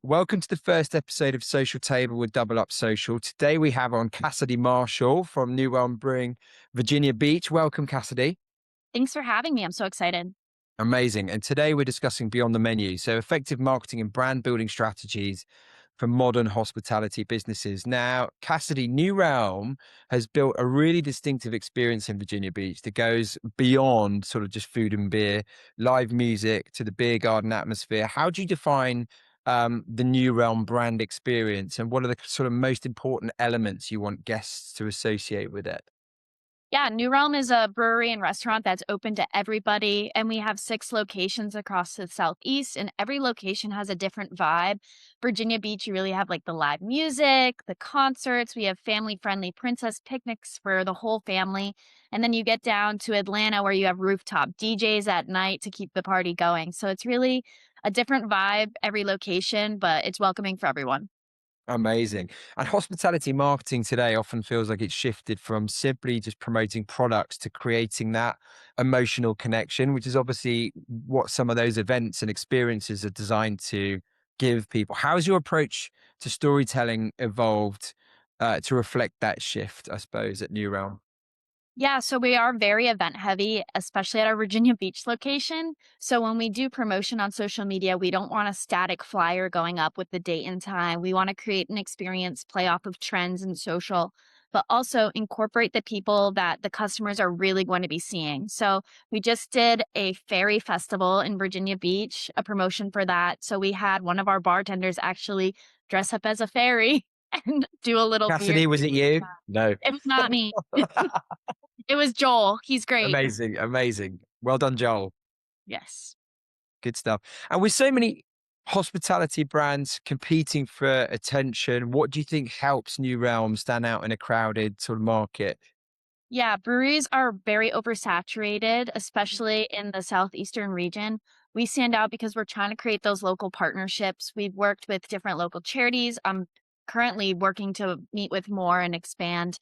Welcome to the first episode of Social Table with Double Up Social. Today we have on Cassidy Marshall from New Realm Brewing, Virginia Beach. Welcome, Cassidy. Thanks for having me. I'm so excited. Amazing. And today we're discussing Beyond the Menu. So, effective marketing and brand building strategies for modern hospitality businesses. Now, Cassidy, New Realm has built a really distinctive experience in Virginia Beach that goes beyond sort of just food and beer, live music to the beer garden atmosphere. How do you define the New Realm brand experience, and what are the sort of most important elements you want guests to associate with it? Yeah, New Realm is a brewery and restaurant that's open to everybody. And we have 6 locations across the Southeast, and every location has a different vibe. Virginia Beach, you really have like the live music, the concerts. We have family friendly princess picnics for the whole family. And then you get down to Atlanta where you have rooftop DJs at night to keep the party going. So it's really a different vibe every location, but it's welcoming for everyone. Amazing. And hospitality marketing today often feels like it's shifted from simply just promoting products to creating that emotional connection, which is obviously what some of those events and experiences are designed to give people. How's your approach to storytelling evolved to reflect that shift, I suppose, at New Realm? Yeah, so we are very event heavy, especially at our Virginia Beach location. So when we do promotion on social media, we don't want a static flyer going up with the date and time. We want to create an experience, play off of trends and social, but also incorporate the people that the customers are really going to be seeing. So we just did a fairy festival in Virginia Beach, a promotion for that. So we had one of our bartenders actually dress up as a fairy and do a little beer. Cassidy, was it you? No. It was not me. It was Joel. He's great. Amazing. Amazing. Well done, Joel. Yes. Good stuff. And with so many hospitality brands competing for attention, what do you think helps New Realm stand out in a crowded sort of market? Yeah, breweries are very oversaturated, especially in the southeastern region. We stand out because we're trying to create those local partnerships. We've worked with different local charities. I'm currently working to meet with more and expand.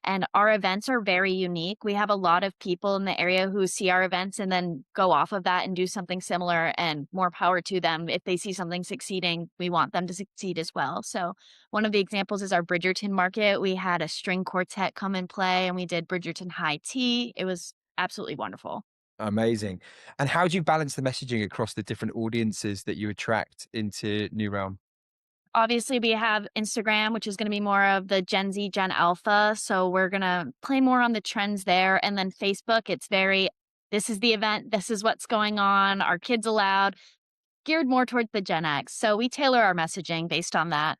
And our events are very unique. We have a lot of people in the area who see our events and then go off of that and do something similar, and more power to them. If they see something succeeding, we want them to succeed as well. So one of the examples is our Bridgerton market. We had a string quartet come and play, and we did Bridgerton High Tea. It was absolutely wonderful. Amazing. And how do you balance the messaging across the different audiences that you attract into New Realm? Obviously, we have Instagram, which is going to be more of the Gen Z, Gen Alpha. So we're going to play more on the trends there. And then Facebook, it's very, this is the event, this is what's going on, our kids allowed, geared more towards the Gen X. So we tailor our messaging based on that.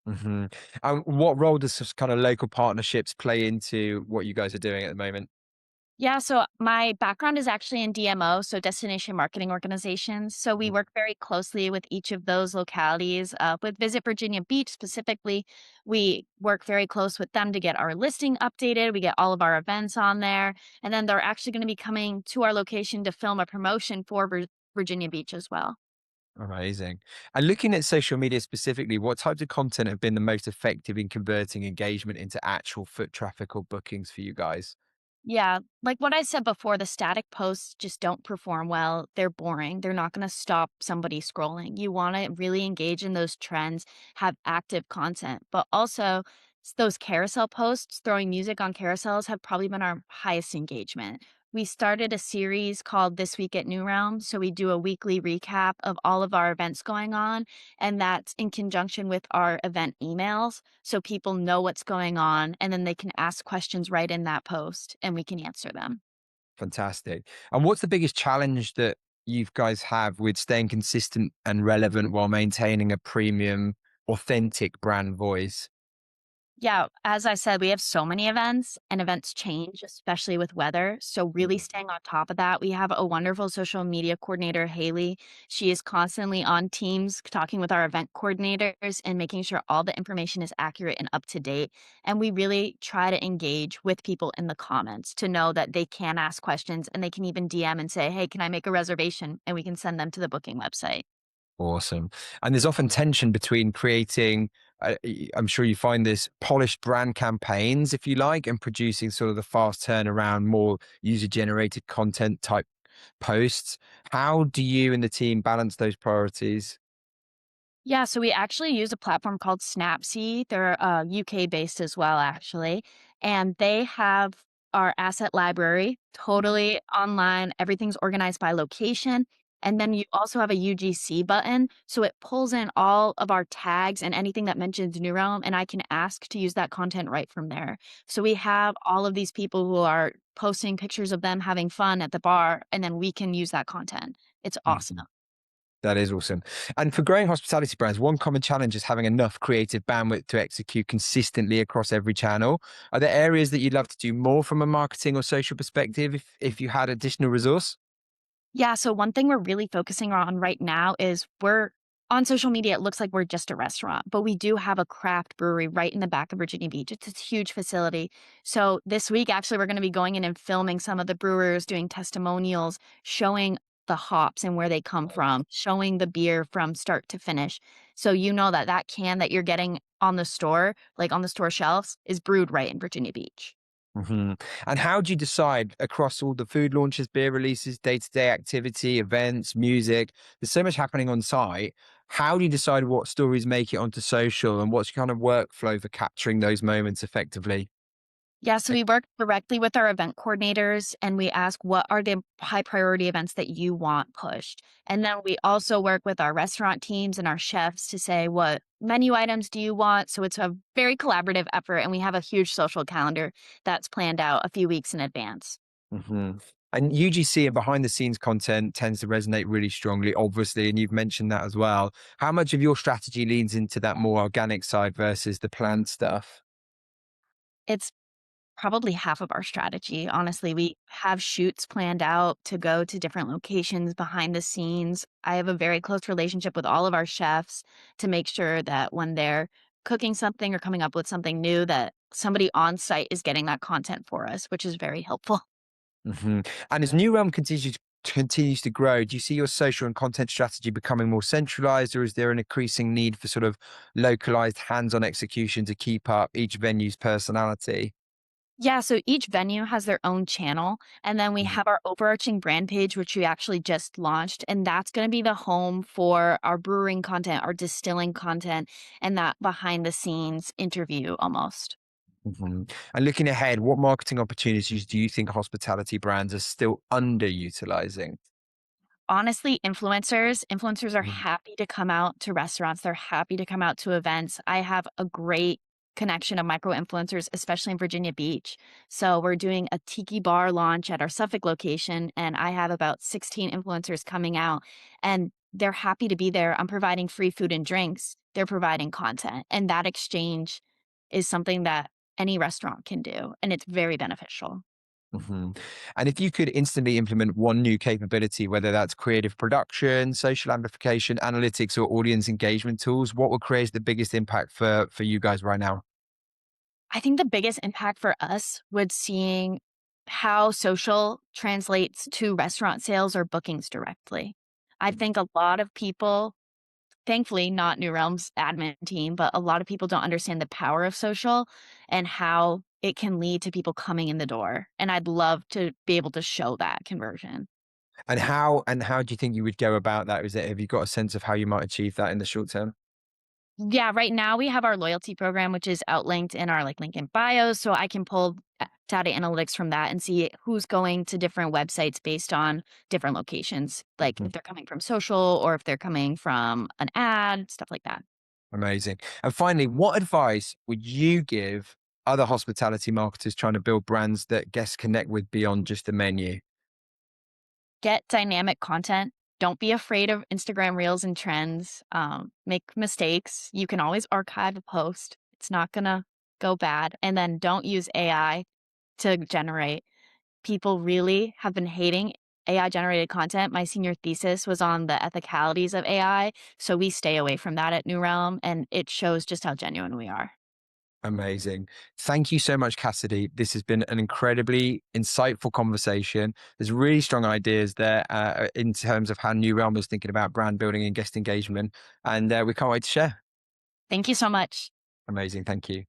Hmm. What role does this kind of local partnerships play into what you guys are doing at the moment? Yeah, so my background is actually in DMO, so destination marketing organizations. So we Mhm. work very closely with each of those localities. With Visit Virginia Beach specifically, we work very close with them to get our listing updated. We get all of our events on there. And then they're actually going to be coming to our location to film a promotion for Virginia Beach as well. Amazing. And looking at social media specifically, what types of content have been the most effective in converting engagement into actual foot traffic or bookings for you guys? Yeah, like what I said before, the static posts just don't perform well. They're boring. They're not going to stop somebody scrolling. You want to really engage in those trends, have active content, but also those carousel posts, throwing music on carousels have probably been our highest engagement. We started a series called This Week at New Realm. So we do a weekly recap of all of our events going on, and that's in conjunction with our event emails. So people know what's going on, and then they can ask questions right in that post and we can answer them. Fantastic. And what's the biggest challenge that you guys have with staying consistent and relevant while maintaining a premium, authentic brand voice? Yeah, as I said, we have so many events and events change, especially with weather. So, really Mhm. staying on top of that. We have a wonderful social media coordinator, Haley. She is constantly on Teams talking with our event coordinators and making sure all the information is accurate and up to date. And we really try to engage with people in the comments to know that they can ask questions, and they can even DM and say, hey, can I make a reservation? And we can send them to the booking website. Awesome. And there's often tension between creating, I'm sure you find this, polished brand campaigns, if you like, and producing sort of the fast turnaround, more user generated content type posts. How do you and the team balance those priorities? Yeah, so we actually use a platform called Snapseed. They're UK based as well, actually. And they have our asset library totally online. Everything's organized by location. And then you also have a UGC button. So it pulls in all of our tags and anything that mentions New Realm. And I can ask to use that content right from there. So we have all of these people who are posting pictures of them having fun at the bar, and then we can use that content. It's awesome. Mhm. That is awesome. And for growing hospitality brands, one common challenge is having enough creative bandwidth to execute consistently across every channel. Are there areas that you'd love to do more from a marketing or social perspective if you had additional resource? Yeah, so one thing we're really focusing on right now is we're on social media, it looks like we're just a restaurant, but we do have a craft brewery right in the back of Virginia Beach. It's a huge facility. So this week, actually, we're going to be going in and filming some of the brewers, doing testimonials, showing the hops and where they come from, showing the beer from start to finish. So you know that that can that you're getting on the store, like on the store shelves, is brewed right in Virginia Beach. Hmm. And how do you decide across all the food launches, beer releases, day-to-day activity, events, music? There's so much happening on site. How do you decide what stories make it onto social and what's your kind of workflow for capturing those moments effectively? Yeah, so we work directly with our event coordinators and we ask what are the high priority events that you want pushed. And then we also work with our restaurant teams and our chefs to say what menu items do you want. So it's a very collaborative effort and we have a huge social calendar that's planned out a few weeks in advance. Hmm. And UGC and behind the scenes content tends to resonate really strongly, obviously, and you've mentioned that as well. How much of your strategy leans into that more organic side versus the planned stuff? It's probably half of our strategy, honestly. We have shoots planned out to go to different locations behind the scenes. I have a very close relationship with all of our chefs to make sure that when they're cooking something or coming up with something new, that somebody on site is getting that content for us, which is very helpful. Hmm. And as New Realm continues to grow, do you see your social and content strategy becoming more centralized, or is there an increasing need for sort of localized hands-on execution to keep up each venue's personality? Yeah, so each venue has their own channel. And then we Mhm. have our overarching brand page, which we actually just launched. And that's going to be the home for our brewing content, our distilling content, and that behind the scenes interview almost. Mhm. And looking ahead, what marketing opportunities do you think hospitality brands are still underutilizing? Honestly, influencers are Mhm. happy to come out to restaurants, they're happy to come out to events. I have a great connection of micro influencers, especially in Virginia Beach. So we're doing a tiki bar launch at our Suffolk location, and I have about 16 influencers coming out, and they're happy to be there. I'm providing free food and drinks. They're providing content, and that exchange is something that any restaurant can do, and it's very beneficial. Mhm. And if you could instantly implement one new capability, whether that's creative production, social amplification, analytics, or audience engagement tools, what would create the biggest impact for you guys right now? I think the biggest impact for us would seeing how social translates to restaurant sales or bookings directly. I think a lot of people, thankfully not New Realms admin team, but a lot of people don't understand the power of social and how it can lead to people coming in the door. And I'd love to be able to show that conversion. And how do you think you would go about that? Is it have you got a sense of how you might achieve that in the short term? Yeah, right now we have our loyalty program, which is outlinked in our like link in bio. So I can pull data analytics from that and see who's going to different websites based on different locations, like Mhm. if they're coming from social or if they're coming from an ad, stuff like that. Amazing. And finally, what advice would you give other hospitality marketers trying to build brands that guests connect with beyond just the menu? Get dynamic content. Don't be afraid of Instagram reels and trends. Make mistakes. You can always archive a post. It's not going to go bad. And then don't use AI to generate. People really have been hating AI generated content. My senior thesis was on the ethicalities of AI. So we stay away from that at New Realm, and it shows just how genuine we are. Amazing. Thank you so much, Cassidy. This has been an incredibly insightful conversation. There's really strong ideas there in terms of how New Realm is thinking about brand building and guest engagement. And we can't wait to share. Thank you so much. Amazing. Thank you.